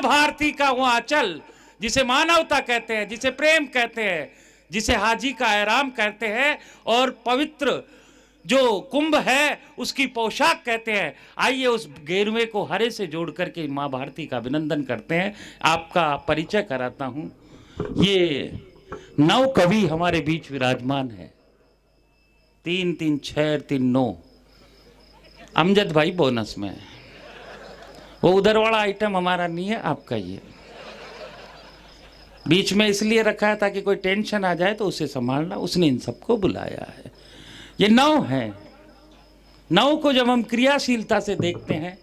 भारती का वो आंचल जिसे मानवता कहते हैं, जिसे प्रेम कहते हैं, जिसे हाजी का एहराम कहते हैं, और पवित्र जो कुंभ है उसकी पोशाक कहते हैं। आइए उस गेरुए को हरे से जोड़ करके माँ भारती का अभिनंदन करते हैं। आपका परिचय कराता हूँ। ये 9 कवि हमारे बीच विराजमान है। 3 3 6 3 9। अमजद भाई बोनस में, वो उधर वाला आइटम हमारा नहीं है, आपका ये बीच में इसलिए रखा है ताकि कोई टेंशन आ जाए तो उसे संभालना। उसने इन सबको बुलाया है। ये 9 है। 9 को जब हम क्रियाशीलता से देखते हैं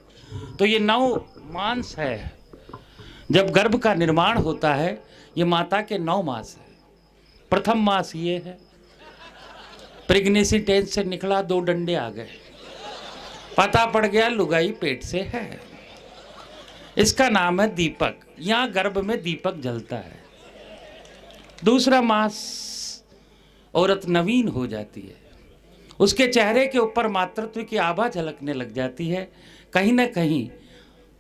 तो ये 9 मास है। जब गर्भ का निर्माण होता है ये माता के 9 मास है। प्रथम मास ये है, प्रेगनेंसी टेंस से निकला, 2 डंडे आ गए, पता पड़ गया लुगाई पेट से है। इसका नाम है दीपक। यहाँ गर्भ में दीपक जलता है। दूसरा मास औरत नवीन हो जाती है। उसके चेहरे के ऊपर मातृत्व की आभा झलकने लग जाती है। कहीं ना कहीं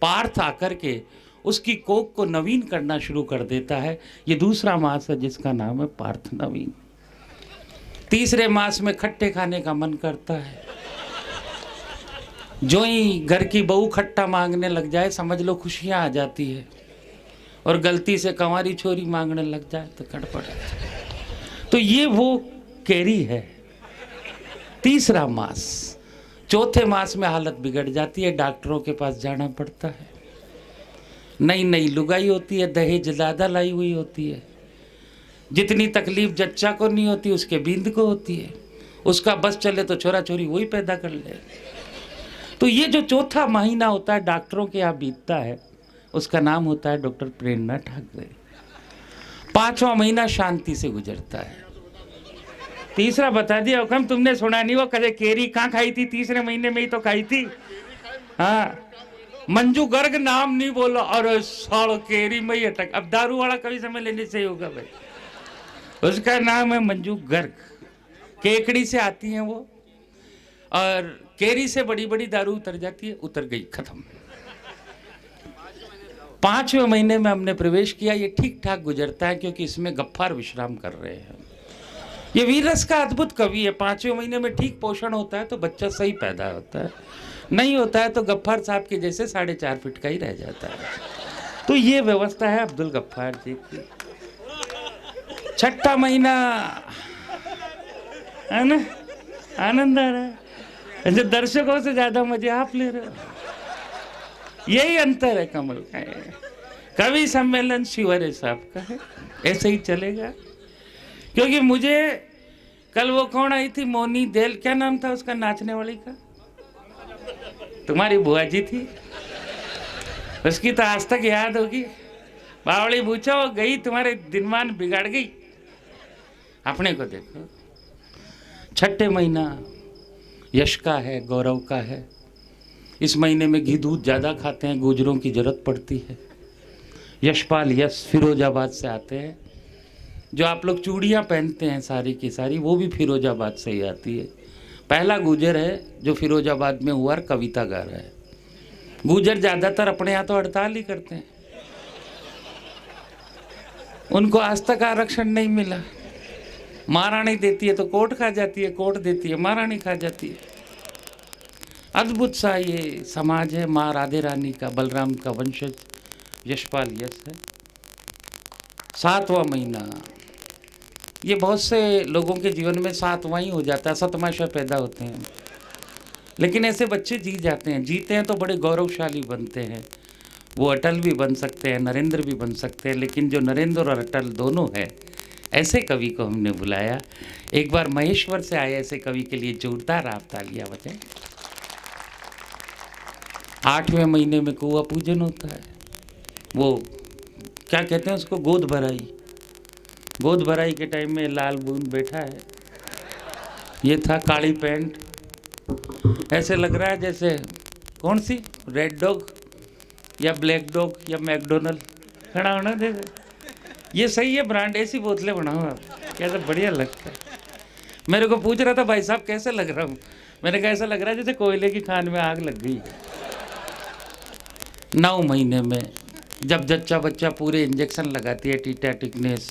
पार्थ आकर के उसकी कोख को नवीन करना शुरू कर देता है। ये दूसरा मास है जिसका नाम है पार्थ नवीन। तीसरे मास में खट्टे खाने का मन करता है। जो ही घर की बहू खट्टा मांगने लग जाए समझ लो खुशियां आ जाती है, और गलती से कंवारी छोरी मांगने लग जाए तो गड़बड़ है। तो ये वो केरी है, तीसरा मास। चौथे मास में हालत बिगड़ जाती है, डॉक्टरों के पास जाना पड़ता है। नई नई लुगाई होती है, दहेज ज़्यादा लाई हुई होती है। जितनी तकलीफ जच्चा को नहीं होती उसके बींद को होती है। उसका बस चले तो छोरा छोरी वही पैदा कर ले। तो ये जो चौथा महीना होता है डॉक्टरों के यहाँ बीतता है, उसका नाम होता है डॉक्टर प्रेरणा ठाकरे। 5वां महीना शांति से गुजरता है। तीसरा बता दिया हुक्म, तुमने सुना नहीं? वो कदे केरी कहाँ खाई थी? तीसरे महीने में ही तो खाई थी। हाँ, मंजू गर्ग नाम नहीं बोला, और साल केरी में ही अटक। अब दारू वाला कभी समय लेने से ही होगा भाई। उसका नाम है मंजू गर्ग। केकड़ी से आती हैं वो, और केरी से बड़ी बड़ी दारू उतर जाती है। उतर गई, खत्म। 5वें महीने में हमने प्रवेश किया। ये ठीक ठाक गुजरता है क्योंकि इसमें गफ्फार विश्राम कर रहे हैं। ये वीररस का अद्भुत कवि है। 5वें महीने में ठीक पोषण होता है तो बच्चा सही पैदा होता है, नहीं होता है तो गफ्फार साहब के जैसे 4.5 फीट का ही रह जाता है। तो ये व्यवस्था है अब्दुल गफ्फार जी की। 6ठा महीना है ना, आनंद आ रहा है। जो दर्शकों से ज्यादा मजे आप ले रहे हो। यही अंतर है कमल का। कवि सम्मेलन शिवरे साहब का है, ऐसे ही चलेगा। क्योंकि मुझे कल वो कौन आई थी, मोनी देल, क्या नाम था उसका नाचने वाली का? तुम्हारी बुआ जी थी, उसकी तो आज तक याद होगी। बावड़ी पूछो, वो गई, तुम्हारे दिनमान बिगाड़ गई। अपने को देखो। 6ठे महीना यश का है, गौरव का है। इस महीने में घी दूध ज़्यादा खाते हैं, गुजरों की जरूरत पड़ती है। यशपाल यश फिरोजाबाद से आते हैं। जो आप लोग चूड़ियाँ पहनते हैं सारी की सारी, वो भी फिरोजाबाद से ही आती है। पहला गुजर है जो फिरोजाबाद में हुआ, कविता गा रहा है। गुजर ज़्यादातर अपने यहाँ तो हड़ताल ही करते हैं। उनको आज तक आरक्षण नहीं मिला। महारानी देती है तो कोर्ट खा जाती है, कोर्ट देती है महारानी खा जाती है। अद्भुत सा ये समाज है। माँ राधे रानी का, बलराम का वंशज यशपाल यश है। 7वां महीना, ये बहुत से लोगों के जीवन में 7वां ही हो जाता है, 7वां शय पैदा होते हैं। लेकिन ऐसे बच्चे जी जाते हैं, जीते हैं तो बड़े गौरवशाली बनते हैं। वो अटल भी बन सकते हैं, नरेंद्र भी बन सकते हैं। लेकिन जो नरेंद्र और अटल दोनों है, ऐसे कवि को हमने बुलाया। एक बार महेश्वर से आए ऐसे कवि के लिए जोरदार आप तालियां बजाएं। 8वें महीने में कुआ पूजन होता है। वो क्या कहते हैं उसको, गोद भराई। गोद भराई के टाइम में लाल बूंद बैठा है। ये था काली पैंट, ऐसे लग रहा है जैसे कौन सी रेड डॉग या ब्लैक डॉग या मैकडोनल्ड खड़ा होना दे। ये सही है ब्रांड, ऐसी बोतलें बनाओ आप, कैसे बढ़िया लगता है। मेरे को पूछ रहा था भाई साहब कैसे लग रहा हूँ, मैंने कहा ऐसा लग रहा है जैसे कोयले की खान में आग लग गई। 9 महीने में जब जच्चा बच्चा पूरे इंजेक्शन लगाती है, टीटा टिकनेस,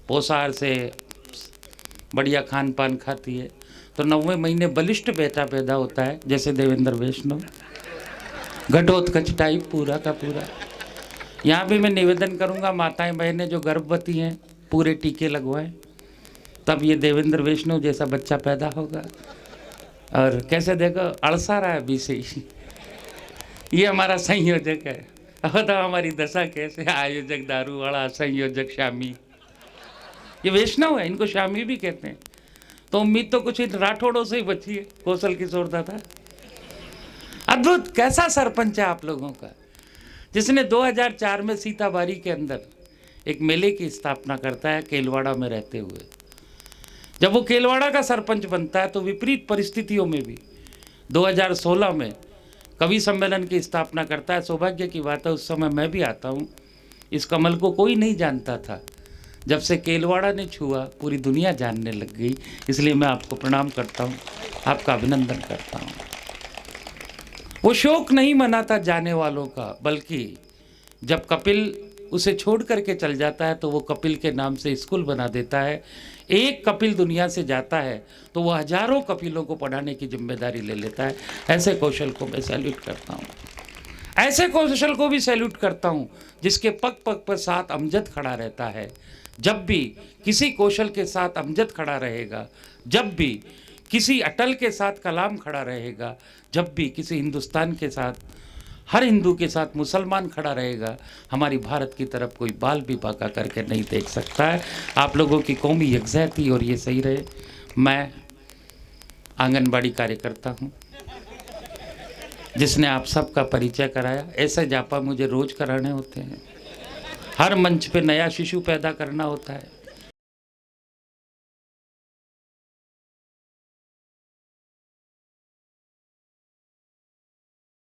पोसार से बढ़िया खान पान खाती है, तो 9वें महीने बलिष्ठ बेटा पैदा होता है, जैसे देवेंद्र वैष्णव, घटोत्कच टाइप पूरा का पूरा। यहाँ भी मैं निवेदन करूँगा, माताएं बहनें जो गर्भवती हैं पूरे टीके लगवाएं, तब ये देवेंद्र वैष्णव जैसा बच्चा पैदा होगा। और कैसे देखो अड़सा रहा है अभी से ही, ये हमारा संयोजक है। अब तो हमारी दशा कैसे, आयोजक दारू वाला, संयोजक शामी, ये वैष्णव है, इनको शामी भी कहते हैं। तो उम्मीद तो कुछ इन राठौड़ों से ही बची है, कौशल किशोर दादा। अद्भुत कैसा सरपंच है आप लोगों का, जिसने 2004 में सीताबारी के अंदर एक मेले की स्थापना करता है केलवाड़ा में रहते हुए। जब वो केलवाड़ा का सरपंच बनता है तो विपरीत परिस्थितियों में भी 2016 में कवि सम्मेलन की स्थापना करता है। सौभाग्य की बात है उस समय मैं भी आता हूँ। इस कमल को कोई नहीं जानता था, जब से केलवाड़ा ने छुआ पूरी दुनिया जानने लग गई। इसलिए मैं आपको प्रणाम करता हूँ, आपका अभिनंदन करता हूँ। वो शोक नहीं मनाता जाने वालों का, बल्कि जब कपिल उसे छोड़ करके चल जाता है तो वो कपिल के नाम से स्कूल बना देता है। एक कपिल दुनिया से जाता है तो वो हजारों कपिलों को पढ़ाने की जिम्मेदारी ले लेता है। ऐसे कौशल को मैं सैल्यूट करता हूँ। ऐसे कौशल को भी सैल्यूट करता हूँ जिसके पग पग पर साथ अमजद खड़ा रहता है। जब भी किसी कौशल के साथ अमजद खड़ा रहेगा, जब भी किसी अटल के साथ कलाम खड़ा रहेगा, जब भी किसी हिंदुस्तान के साथ, हर हिंदू के साथ मुसलमान खड़ा रहेगा, हमारी भारत की तरफ कोई बाल भी बाका करके नहीं देख सकता है। आप लोगों की कौमी यकजहती और ये सही रहे। मैं आंगनबाड़ी कार्यकर्ता हूँ, जिसने आप सबका परिचय कराया। ऐसे जापा मुझे रोज कराने होते हैं। हर मंच पे नया शिशु पैदा करना होता है।